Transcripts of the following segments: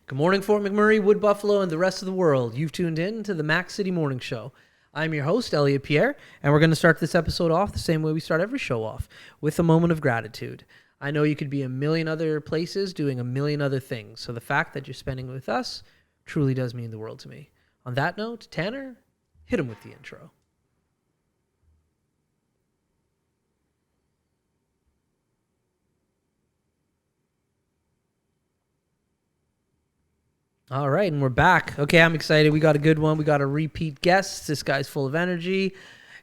Good morning, Fort McMurray, Wood Buffalo, and the rest of the world. You've tuned in to the Mac City Morning Show. I'm your host, Elliot Pierre, and we're going to start this episode off the same way we start every show off, with a moment of gratitude. I know you could be a million other places doing a million other things, so the fact that you're spending it with us truly does mean the world to me. On that note, Tanner, hit him with the intro. All right, and we're back. Okay, I'm excited. We got a good one. We got a repeat guest. This guy's full of energy.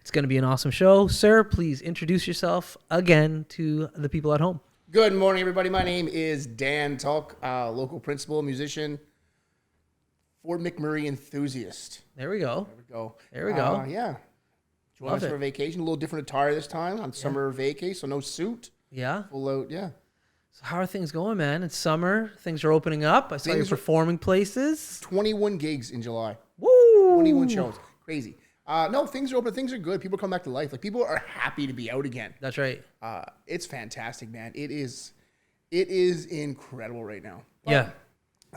It's going to be an awesome show. Sir, please introduce yourself again to the people at home. Good morning, everybody. My name is Dan Tulk, local principal, musician, Fort McMurray enthusiast. There we go. There we go. Yeah. Join us Love for a vacation. A little different attire this time on summer vacay, so no suit. Yeah. Full out, yeah. So how are things going, man? It's summer. Things are opening up. I saw you performing places. 21 gigs in July. Woo! 21 shows. Crazy. No, things are open. Things are good. People come back to life. Like, people are happy to be out again. That's right. It's fantastic, man. It is incredible right now. But,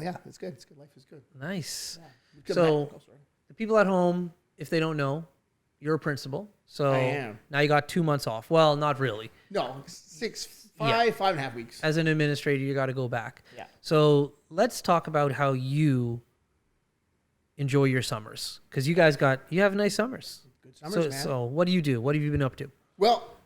yeah, it's good. It's good. Life is good. Nice. Yeah. So the people at home, if they don't know, you're a principal. So I am. Now you got 2 months off. Well, not really. No, 5.5 weeks. As an administrator, you got to go back. Yeah. So let's talk about how you enjoy your summers, because you have nice summers. Good summers, man. So what do you do? What have you been up to? Well,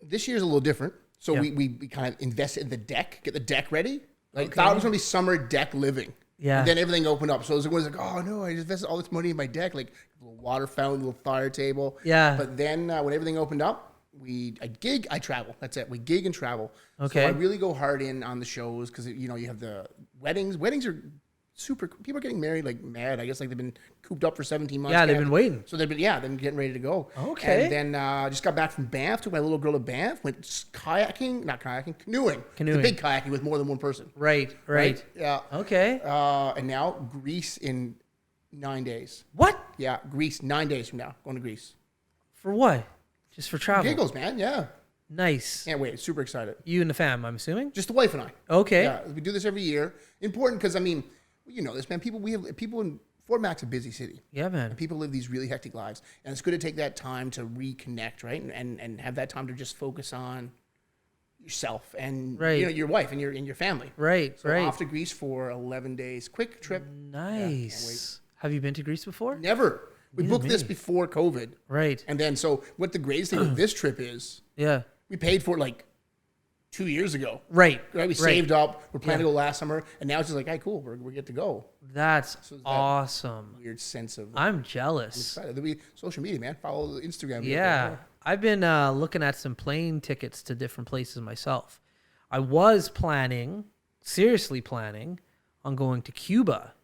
this year's a little different. So we kind of invested in the deck, get the deck ready. Like, thought it was going to be summer deck living. Yeah. And then everything opened up. So it was like, oh, no, I just invested all this money in my deck. Like, a little water fountain, a little fire table. Yeah. But then when everything opened up, I gig, I travel. That's it. We gig and travel. Okay. So I really go hard in on the shows because, you have the weddings. Weddings are super. People are getting married like mad. I guess like they've been cooped up for 17 months. Yeah, they've been waiting. So they've been getting ready to go. Okay. And then just got back from Banff. Took my little girl to Banff. Went canoeing. The big kayaking with more than one person. Right. Yeah. Okay. And now Greece in 9 days. What? Yeah, Greece 9 days from now. Going to Greece. For what? Just for travel? Giggles, man. Yeah. Nice. Can't wait. Super excited. You and the fam, I'm assuming? Just the wife and I. Okay. Yeah, we do this every year. Important because, I mean, you know this, man. We have people in Fort Mac's a busy city. Yeah, man. And people live these really hectic lives. And it's good to take that time to reconnect, right? And have that time to just focus on yourself and your wife and your family. Right, so off to Greece for 11 days. Quick trip. Nice. Have you been to Greece before? Never. We booked this before COVID. Right. And then, so what the greatest thing with this trip is, we paid for it like 2 years ago. Right. We saved up. We're planning to go last summer. And now it's just like, hey, cool. We get to go. That's awesome. Weird sense of. I'm jealous. I'm excited. There'll be social media, man. Follow Instagram. Yeah. I've been looking at some plane tickets to different places myself. I was seriously planning on going to Cuba.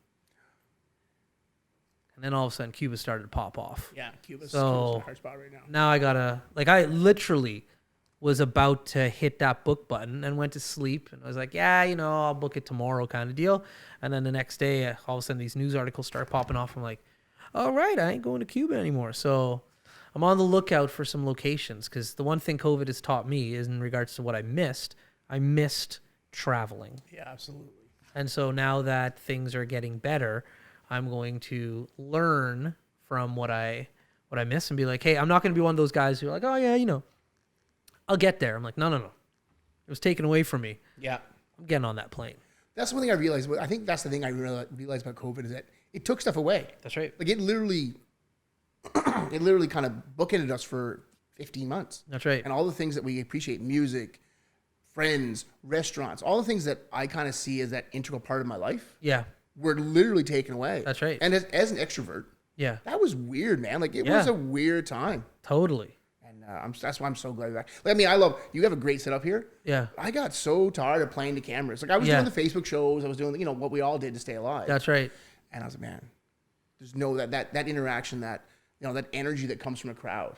And then all of a sudden, Cuba started to pop off. Yeah, Cuba's a hard spot right now. Now I gotta, I literally was about to hit that book button and went to sleep. And I was like, I'll book it tomorrow kind of deal. And then the next day, all of a sudden, these news articles start popping off. I'm like, all right, I ain't going to Cuba anymore. So I'm on the lookout for some locations, because the one thing COVID has taught me is in regards to what I missed traveling. Yeah, absolutely. And so now that things are getting better, I'm going to learn from what I miss and be like, hey, I'm not going to be one of those guys who are like, oh yeah, I'll get there. I'm like, no. It was taken away from me. Yeah. I'm getting on that plane. That's one thing I realized. I think that's the thing I realized about COVID is that it took stuff away. That's right. Like it literally kind of bookended us for 15 months. That's right. And all the things that we appreciate, music, friends, restaurants, all the things that I kind of see as that integral part of my life. Yeah. Were literally taken away. That's right. And as an extrovert, that was weird, man. Like, it was a weird time. Totally. And that's why I'm so glad that. I mean, I love, you have a great setup here. Yeah. I got so tired of playing the cameras. Like, I was doing the Facebook shows. I was doing, what we all did to stay alive. That's right. And I was like, man, there's no, that interaction, that energy that comes from a crowd.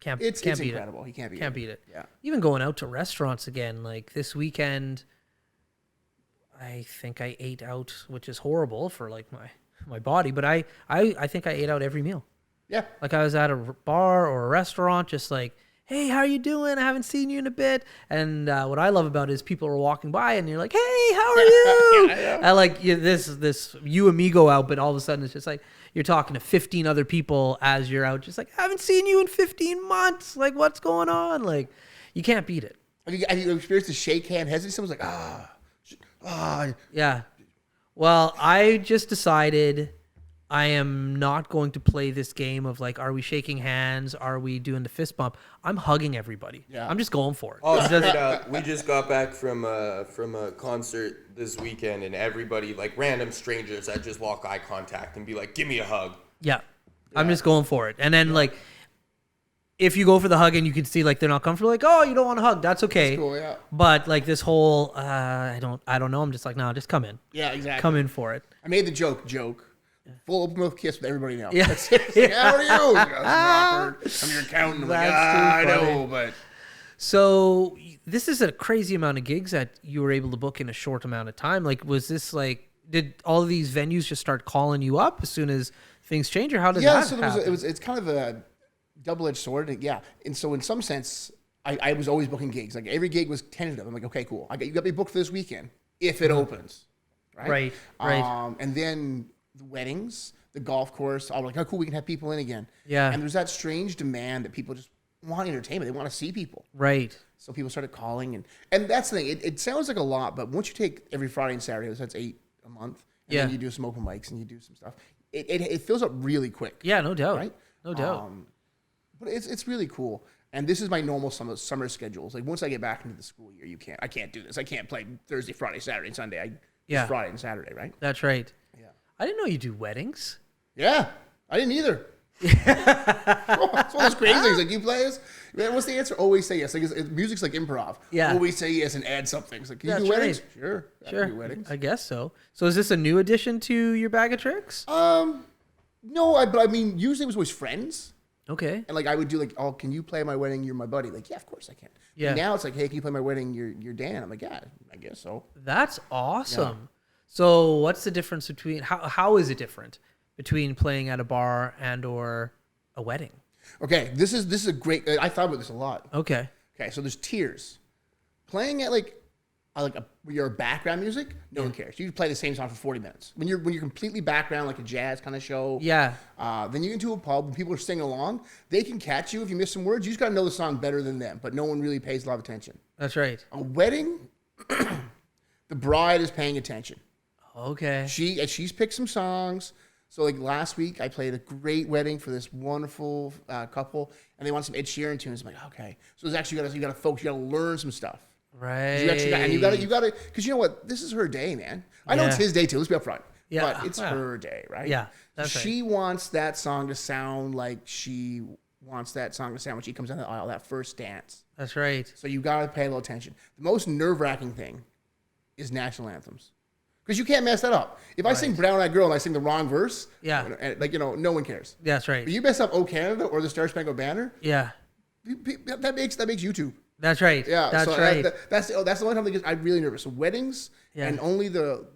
It's incredible. You can't beat it. Yeah. Even going out to restaurants again, like this weekend, I think I ate out, which is horrible for like my body, but I think I ate out every meal. Yeah. Like I was at a bar or a restaurant, just like hey, how are you doing? I haven't seen you in a bit. And what I love about it is people are walking by and you're like, hey, how are you? And like this you amigo out, but all of a sudden it's just like you're talking to 15 other people as you're out, just like, I haven't seen you in 15 months. Like, what's going on? Like, you can't beat it. Have you experienced the shake hand hesitancy? Someone's like, Yeah. Well, I just decided I am not going to play this game of like, are we shaking hands? Are we doing the fist bump? I'm hugging everybody. Yeah. I'm just going for it. Oh, we just got back from a concert this weekend, and everybody, like random strangers, that just lock eye contact and be like, give me a hug. Yeah. I'm just going for it. And then like, if you go for the hug and you can see like they're not comfortable, like, oh, you don't want to hug, that's okay. That's cool, yeah. But like this whole, I don't know. I'm just like, no, just come in. Yeah, exactly. Come in for it. I made the joke. Full open mouth kiss with everybody now. Yeah. That's it. Like, how are you? I'm your accountant. I'm like, I know, but. So this is a crazy amount of gigs that you were able to book in a short amount of time. Like, was this like, did all of these venues just start calling you up as soon as things change, or how did that happen? It's kind of a double-edged sword. Yeah. And so in some sense, I was always booking gigs. Like every gig was tentative. I'm like, okay, cool. You got me booked for this weekend if it opens. Right. And then the weddings, the golf course, I was like, oh, cool, we can have people in again. Yeah. And there's that strange demand that people just want entertainment. They want to see people. Right. So people started calling. And that's the thing. It sounds like a lot, but once you take every Friday and Saturday, that's 8 a month, and then you do some open mics and you do some stuff, it fills up really quick. Yeah, no doubt. Right? No doubt. But it's really cool. And this is my normal summer schedules. Like once I get back into the school year, I can't do this. I can't play Thursday, Friday, Saturday, and Sunday. It's Friday and Saturday, right? That's right. Yeah. I didn't know you do weddings. Yeah, I didn't either. It's one of those crazy things. Like, you play this? What's the answer? Always say yes. Like music's like improv. Yeah. Always say yes and add something. It's like, can you do weddings? Right. Sure. I can do weddings. I guess so. So is this a new addition to your bag of tricks? No, but I mean, usually it was always friends. Okay. And like I would do like, oh, can you play my wedding? You're my buddy. Like, yeah, of course I can. Yeah. And now it's like, hey, can you play my wedding? You're Dan. I'm like, yeah, I guess so. That's awesome. Yeah. So what's the difference between how is it different between playing at a bar and or a wedding? Okay, this is a great. I thought about this a lot. Okay. So there's tiers. Playing at your background music, no one cares. You can play the same song for 40 minutes. When you're completely background, like a jazz kind of show. Yeah. Then you get into a pub and people are singing along. They can catch you if you miss some words. You just got to know the song better than them, but no one really pays a lot of attention. That's right. A wedding, the bride is paying attention. Okay. She's picked some songs. So like last week, I played a great wedding for this wonderful couple, and they want some Ed Sheeran tunes. I'm like, okay. So it's actually you got to focus. You got to learn some stuff. Right. You got to because you know what? This is her day, man. I know it's his day too. Let's be upfront. Yeah. But it's her day, right? Yeah. That's right. She wants that song to sound like she wants that song to sound when she comes down the aisle. That first dance. That's right. So you got to pay a little attention. The most nerve-wracking thing is national anthems. Because you can't mess that up. If I sing Brown Eyed Girl and I sing the wrong verse, no one cares. That's right. But you mess up "O Canada" or the Star Spangled Banner, that makes YouTube. That's right. Yeah, that's right. That's the only time I'm really nervous. So weddings and only the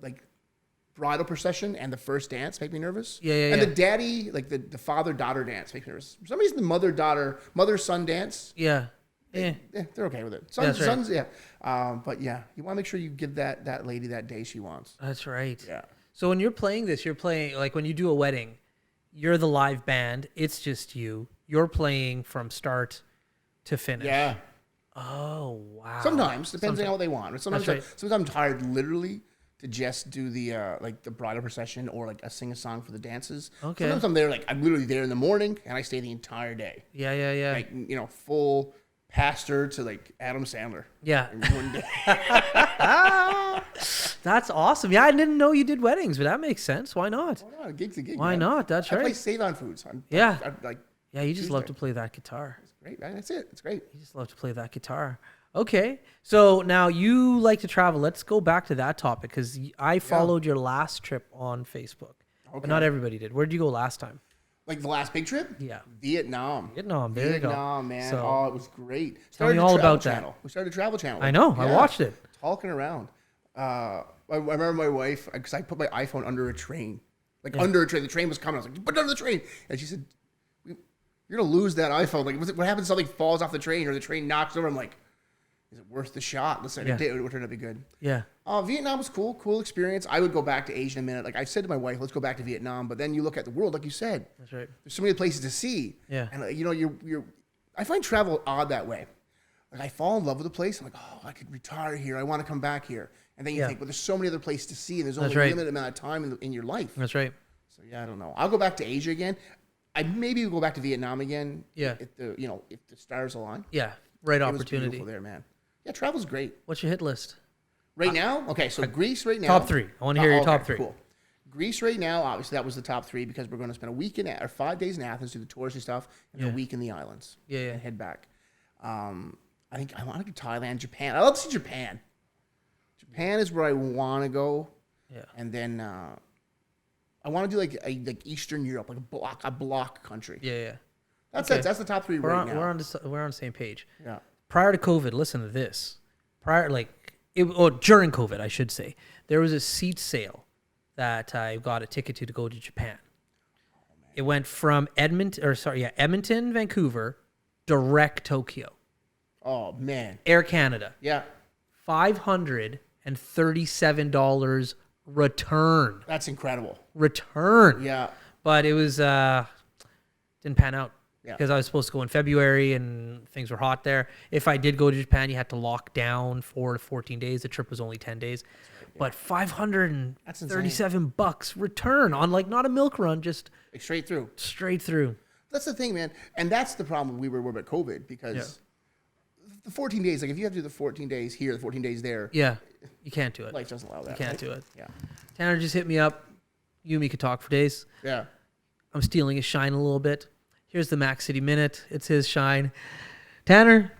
bridal procession and the first dance make me nervous. And the daddy, the father-daughter dance makes me nervous. For some reason, the mother-son dance. Yeah. They're okay with it. Sons, but yeah, you want to make sure you give that lady that day she wants. That's right. Yeah. So when you're playing this, you're playing, like when you do a wedding, you're the live band. It's just you. You're playing from start to finish. Yeah. Oh, wow. Sometimes, depending on what they want. Sometimes I'm tired literally to just do the the bridal procession or sing a song for the dances. Okay. Sometimes I'm there, I'm literally there in the morning and I stay the entire day. Yeah. Full pastor to Adam Sandler. Yeah. In one day. That's awesome. Yeah, I didn't know you did weddings, but that makes sense. Why not? Why not? A gig's a gig. Why not? That's right. I play Save On Foods. Yeah, you just love to play that guitar. It's great, man. That's it. It's great. You just love to play that guitar. Okay. So now you like to travel. Let's go back to that topic because I followed your last trip on Facebook. Okay. But not everybody did. Where did you go last time? The last big trip? Yeah. Vietnam. There you go. Vietnam, man. So, it was great. Tell me all about that. We started a travel channel. I know. I watched it. Talking around. I remember my wife, because I put my iPhone under a train. Under a train. The train was coming. I was like, put it under the train. And she said, You're going to lose that iPhone. Like, what happens if something falls off the train or the train knocks over? I'm like, is it worth the shot? Let's say it would turn out to be good. Yeah. Vietnam was cool experience. I would go back to Asia in a minute. Like I said to my wife, let's go back to Vietnam. But then you look at the world, like you said. That's right. There's so many places to see. Yeah. And I find travel odd that way. Like I fall in love with a place. I'm like, oh, I could retire here. I want to come back here. And then you think, but there's so many other places to see, and there's only a limited amount of time in your life. That's right. So yeah, I don't know. I'll go back to Asia again. I maybe will go back to Vietnam again. Yeah. If the stars align. Yeah. Right It opportunity. was beautiful there, man. Yeah, travel's great. What's your hit list? Right now? Okay, so Greece right now. Top 3. I want to hear your top 3. Cool. Greece right now, obviously that was the top 3 because we're going to spend a week or 5 days in Athens, do the touristy stuff, and a week in the islands. Yeah. And head back. I think I want to go to Thailand, Japan. I love to see Japan. Japan is where I want to go. Yeah. And then I want to do like Eastern Europe, like a block country. Yeah. That's the top 3 right now. We're on the same page. Yeah. Prior to COVID, listen to this. During COVID, I should say, there was a seat sale that I got a ticket to go to Japan. It went from Edmonton, Vancouver, direct Tokyo. Oh man. Air Canada. Yeah. $537 return. That's incredible. Return. Yeah. But it was didn't pan out. Yeah. Because I was supposed to go in February and things were hot there. If I did go to Japan, you had to lock down 4 to 14 days. The trip was only 10 days. Right, yeah. But $537 return on not a milk run, just straight through. Straight through. That's the thing, man. And that's the problem we were worried about COVID because the 14 days, like if you have to do the 14 days here, the 14 days there. Yeah. You can't do it. Life doesn't allow that. You can't do it. Yeah. Tanner just hit me up. You and me could talk for days. Yeah. I'm stealing his shine a little bit. Here's the Mac City Minute. It's his shine. Tanner,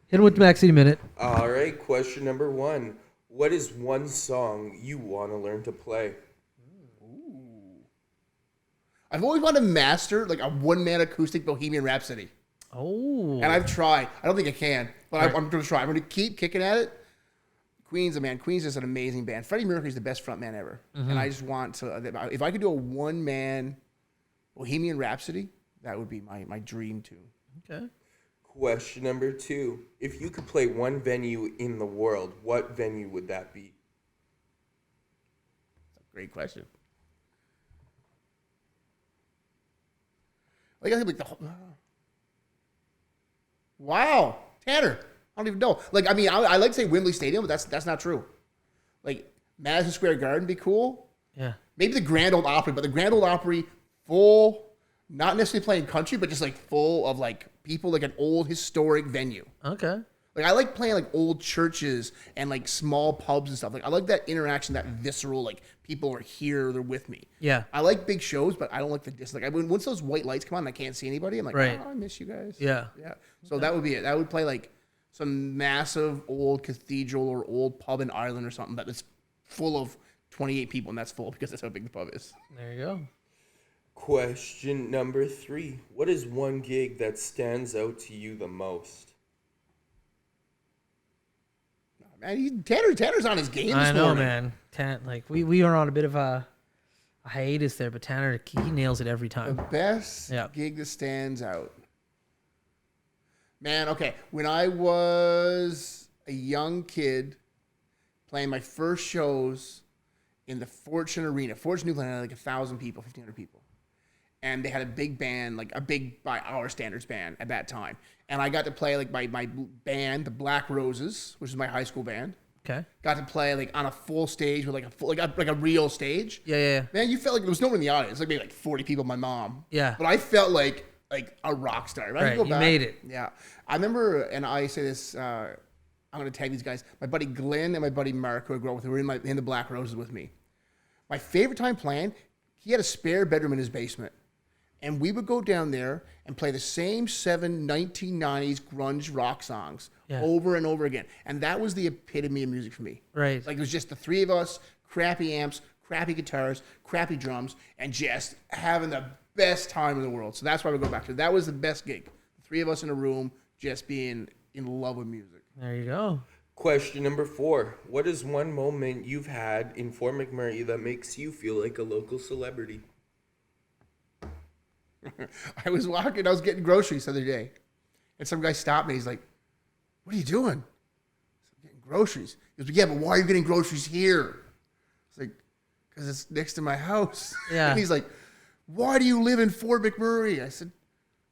hit him with the Mac City Minute. All right, question number 1. What is one song you want to learn to play? Ooh. I've always wanted to master a one-man acoustic Bohemian Rhapsody. Oh. And I've tried. I don't think I can, but I'm going to try. I'm going to keep kicking at it. Queen's is an amazing band. Freddie Mercury's the best front man ever. Mm-hmm. And I just want to, if I could do a one-man Bohemian Rhapsody, that would be my dream tune. Okay. Question number 2. If you could play one venue in the world, what venue would that be? That's a great question. I think wow, Tanner. I don't even know. I like to say Wembley Stadium, but that's not true. Madison Square Garden be cool. Yeah. Maybe the Grand Ole Opry, but the Grand Ole Opry full. Not necessarily playing country, but just full of people, an old historic venue. Okay. I like playing old churches and small pubs and stuff. I like that interaction, that visceral, people are here, they're with me. Yeah. I like big shows, but I don't like the distance. Once those white lights come on and I can't see anybody, I'm like, right. Oh, I miss you guys. Yeah. Yeah. So that would be it. I would play some massive old cathedral or old pub in Ireland or something that's full of 28 people, and that's full because that's how big the pub is. There you go. Question number 3. What is one gig that stands out to you the most? Man, Tanner's on his game this morning. I know, man. We are on a bit of a hiatus there, but Tanner, he nails it every time. The best gig that stands out. Man, okay. When I was a young kid playing my first shows in the Fortune Arena, Fortune Newfoundland had 1,000 people, 1,500 people. And they had a big band, a big, by our standards band at that time. And I got to play my band, the Black Roses, which is my high school band. Okay. Got to play on a full stage with a real stage. Yeah. Man, you felt there was no one in the audience. Maybe 40 people, my mom. Yeah. But I felt like a rock star. Right, you made it. Yeah. I remember, and I say this, I'm going to tag these guys. My buddy Glenn and my buddy Mark, who I grew up with, who were in the Black Roses with me. My favorite time playing, he had a spare bedroom in his basement. And we would go down there and play the same 7 1990s grunge rock songs over and over again. And that was the epitome of music for me. Right. It was just the three of us, crappy amps, crappy guitars, crappy drums, and just having the best time in the world. So that's why we go back to it. That was the best gig. The three of us in a room just being in love with music. There you go. Question number 4. What is one moment you've had in Fort McMurray that makes you feel like a local celebrity? I was getting groceries the other day, and some guy stopped me. He's like, "What are you doing?" I said, "Getting groceries." He goes, "Yeah, but why are you getting groceries here?" It's like, "Because it's next to my house." Yeah. And he's like, "Why do you live in Fort McMurray?" I said,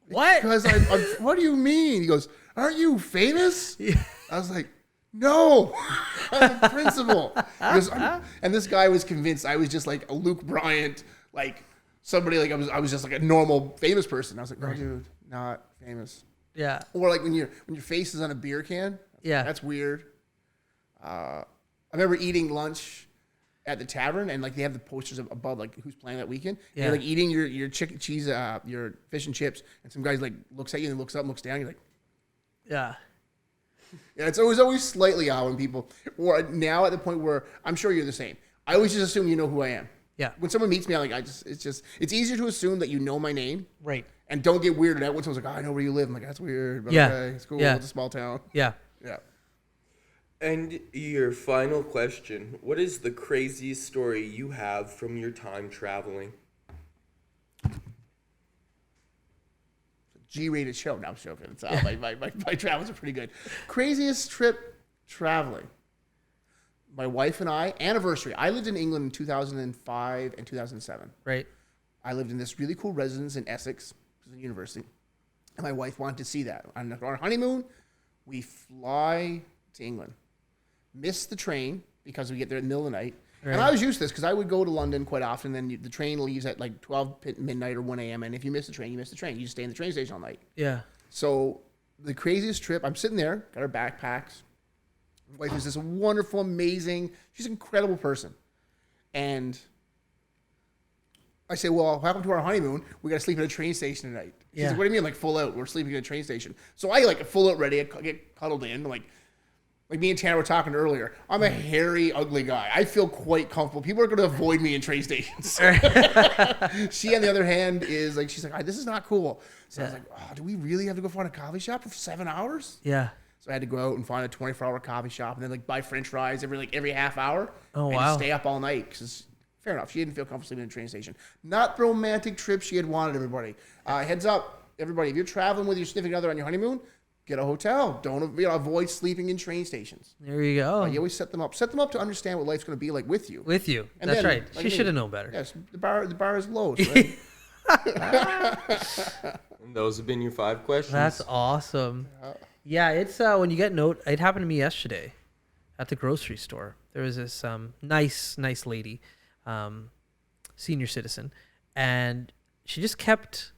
"What?" Because I'm what do you mean? He goes, "Aren't you famous?" Yeah. I was like, "No, I'm the principal." He goes, and this guy was convinced I was just like a Luke Bryant, like somebody like I was just like a normal famous person. I was like, "No, dude, not famous." Yeah. Or like when your face is on a beer can. Yeah. That's weird. I remember eating lunch at the tavern, and like they have the posters above like who's playing that weekend. Yeah. You're like eating your chicken cheese, your fish and chips, and some guys like looks at you and looks up and looks down. You're like, Yeah. yeah, it's always slightly odd when people, or now at the point where I'm sure you're the same. I always just assume you know who I am. Yeah. When someone meets me, it's easier to assume that you know my name. Right. And don't get weirded out when someone's like, "Oh, I know where you live." I'm like, "That's weird." But Yeah. okay, it's cool. Yeah. It's a small town. Yeah. Yeah. And your final question, what is the craziest story you have from your time traveling? G-rated show. No, I'm joking. It's, my travels are pretty good. Craziest trip traveling. My wife and I, anniversary. I lived in England in 2005 and 2007. Right. I lived in this really cool residence in Essex, which is a university. And my wife wanted to see that. On our honeymoon, we fly to England. Miss the train because we get there in the middle of the night. Right. And I was used to this because I would go to London quite often. Then the train leaves at like 12 midnight or 1 a.m. And if you miss the train, you miss the train. You just stay in the train station all night. Yeah. So the craziest trip, I'm sitting there, got our backpacks. My wife is this wonderful, amazing, she's an incredible person. And I say, "Well, what happened to our honeymoon? We got to sleep at a train station tonight." She's like, "What do you mean, like full out? We're sleeping at a train station." So I like full out ready, I get cuddled in, like me and Tanner were talking earlier. I'm a hairy, ugly guy. I feel quite comfortable. People are going to avoid me in train stations. She, on the other hand, is like, she's like, "This is not cool." So I was like, "Oh, do we really have to go find a coffee shop for 7 hours?" Yeah. So I had to go out and find a 24-hour coffee shop and then like buy French fries every half hour. Oh, and wow. stay up all night because, fair enough, she didn't feel comfortable sleeping in a train station. Not the romantic trip she had wanted, everybody. Heads up, everybody, if you're traveling with your significant other on your honeymoon, get a hotel. Don't avoid sleeping in train stations. There you go. You always set them up. Set them up to understand what life's going to be like with you. With you. And That's then, right. She should have known better. Yes, the bar is low. Right? And those have been your 5 questions. That's awesome. Yeah, it's when you get note. It happened to me yesterday at the grocery store. There was this nice lady, senior citizen, and she just kept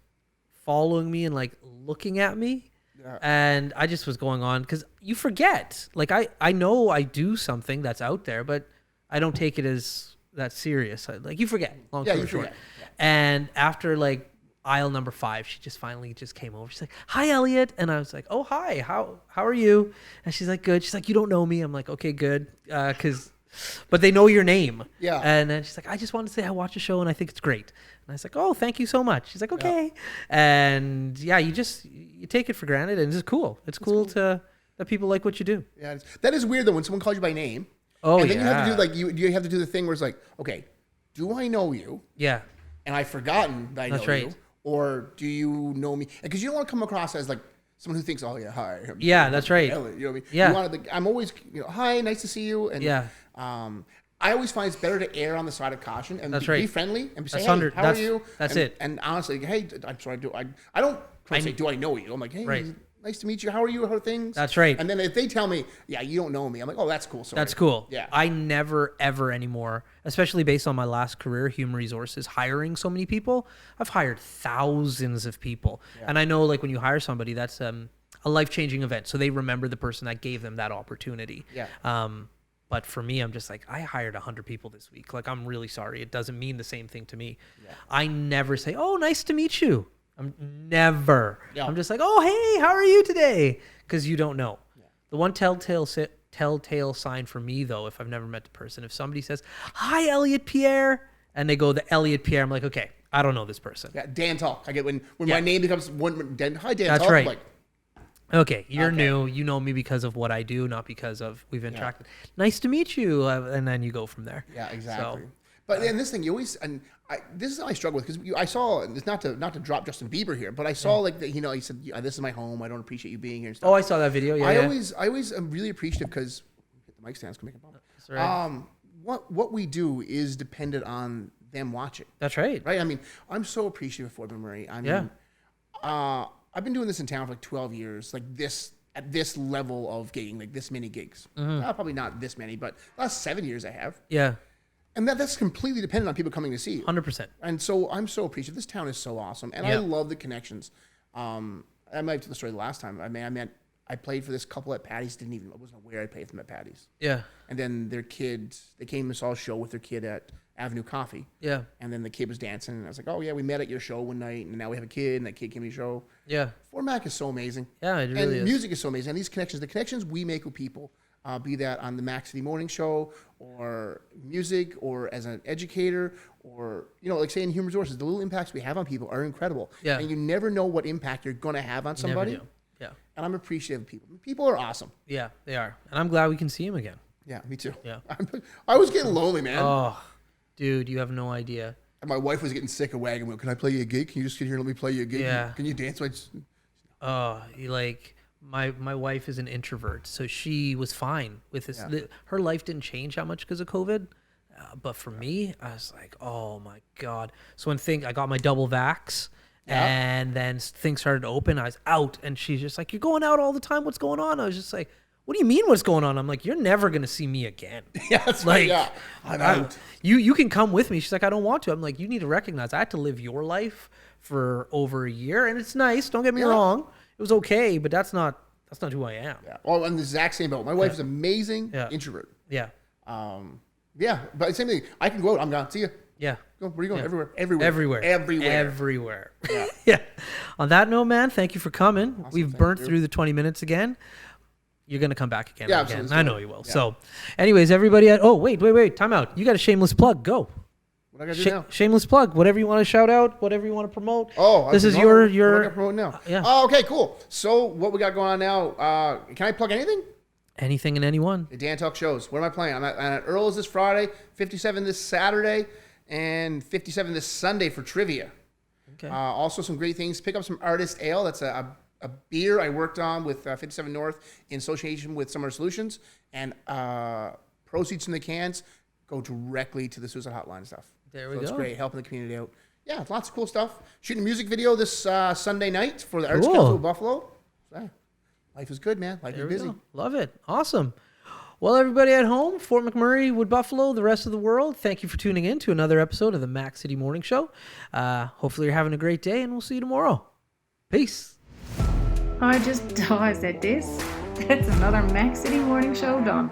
following me and like looking at me. Yeah. And I just was going on because you forget. Like I know I do something that's out there, but I don't take it as that serious. Like you forget. Long story short. Yeah. And after like aisle number 5, she just finally just came over. She's like, "Hi, Elliot," and I was like, "Oh, hi. How are you?" And she's like, "Good." She's like, "You don't know me." I'm like, "Okay, good," but they know your name. Yeah. And then she's like, "I just want to say I watch the show and I think it's great." And I was like, "Oh, thank you so much." She's like, "Okay." Yeah. And yeah, you take it for granted, and it's cool. It's cool that people like what you do. Yeah, that is weird though when someone calls you by name. Oh, and then you have to do like you have to do the thing where it's like, okay, do I know you? Yeah. And I've forgotten that I know right. you. Or do you know me? Because you don't want to come across as like someone who thinks, "Oh yeah, hi." Yeah, that's right. Elliot, you know what I mean? Yeah. I'm always, "Hi, nice to see you." And yeah. I always find it's better to err on the side of caution and be friendly and say, "Hey, how are you?" That's it. And honestly, "Hey, I'm sorry, I don't say, do I know you?" I'm like, "Hey, right. Nice to meet you. How are you? How are things?" That's right. And then if they tell me, "Yeah, you don't know me," I'm like, "Oh, that's cool." Sorry. That's cool. Yeah. I never, ever anymore, especially based on my last career, human resources, hiring so many people. I've hired thousands of people. Yeah. And I know like when you hire somebody, that's a life-changing event. So they remember the person that gave them that opportunity. Yeah. But for me, I'm just like, I hired 100 people this week. Like, I'm really sorry. It doesn't mean the same thing to me. Yeah. I never say, "Oh, nice to meet you." I'm never. Yeah. I'm just like, "Oh, hey, how are you today?" Because you don't know. Yeah. The one telltale sign for me, though, if I've never met the person, if somebody says, "Hi, Elliot Pierre," and they go the Elliot Pierre, I'm like, okay, I don't know this person. Yeah, Dan Tulk. I get when my name becomes one. Hi, Dan Tulk. That's right. I'm like, okay, you're new. You know me because of what I do, not because of we've interacted. Yeah. Nice to meet you, and then you go from there. Yeah, exactly. So, But then this thing, you always, this is how I struggle with, because I saw, it's not to drop Justin Bieber here, but I saw like that, he said, this is my home. I don't appreciate you being here and stuff. Oh, I saw that video. Yeah. I always am really appreciative because the mic stands can make a bump. That's right. What we do is dependent on them watching. That's right. Right. I mean, I'm so appreciative of Fort McMurray. I mean, I've been doing this in town for like 12 years, like at this level of gigging, like this many gigs. Probably not this many, but last 7 years I have. Yeah. And that's completely dependent on people coming to see you. 100%. And so I'm so appreciative. This town is so awesome. And I love the connections. I might have told the story the last time. I played for this couple at Patty's. I wasn't aware I played for them at Patty's. Yeah. And then their kid, they came and saw a show with their kid at Avenue Coffee. Yeah. And then the kid was dancing. And I was like, oh, yeah, we met at your show one night. And now we have a kid. And that kid came to your show. Yeah. Fort Mac is so amazing. Yeah, it really is. And music is so amazing. And these connections, the connections we make with people, be that on the Mac City Morning Show or music or as an educator or, like say in human resources, the little impacts we have on people are incredible. Yeah. And you never know what impact you're going to have on somebody. Never do. Yeah. And I'm appreciative of people. People are awesome. Yeah, they are. And I'm glad we can see them again. Yeah, me too. Yeah. I was getting lonely, man. Oh, dude, you have no idea. And my wife was getting sick of wagon wheel. Can I play you a gig? Can you just get here and let me play you a gig? Yeah. Can you dance? My wife is an introvert, so she was fine with this. Yeah. Her life didn't change that much because of COVID. But for me, I was like, oh my God. So I got my double vax. Yeah. And then things started to open. I was out, and she's just like, "You're going out all the time. What's going on?" I was just like, "What do you mean? What's going on?" I'm like, "You're never gonna see me again." Yeah, that's like, right. Yeah, I'm out. You can come with me. She's like, "I don't want to." I'm like, "You need to recognize I had to live your life for over a year, and it's nice. Don't get me wrong. It was okay, but that's not who I am." Yeah. Well, I'm the exact same boat. My wife is amazing. Yeah. Introvert. Yeah. Yeah, but same thing. I can go out. I'm gone. See you. Yeah. Where are you going? Yeah. Everywhere. Yeah. Yeah. On that note, man, thank you for coming. Awesome. We've burnt through the 20 minutes again. You're going to come back again. Yeah, absolutely. I know you will. Yeah. So, anyways, everybody wait. Time out. You got a shameless plug. Go. What I got to do now? Shameless plug. Whatever you want to shout out, whatever you want to promote. Oh, this is your. What I got to promote now? Yeah. Oh, okay, cool. So, what we got going on now? Can I plug anything? Anything and anyone. The Dan Tulk shows. What am I playing? I'm at Earl's this Friday, 57 this Saturday, and 57 this Sunday for trivia. Okay. Also, some great things. Pick up some Artist Ale. That's a beer I worked on with 57 North in association with Summer Solutions, and proceeds from the cans go directly to the suicide hotline and stuff. There we go. It's great, helping the community out. Yeah, lots of cool stuff. Shooting a music video this Sunday night for the Arts Council of Buffalo. So, life is good, man. Life is busy. Go. Love it. Awesome. Well, everybody at home, Fort McMurray, Wood Buffalo, the rest of the world, thank you for tuning in to another episode of the Mac City Morning Show. Hopefully you're having a great day, and we'll see you tomorrow. Peace. I said this. That's another Mac City Morning Show done.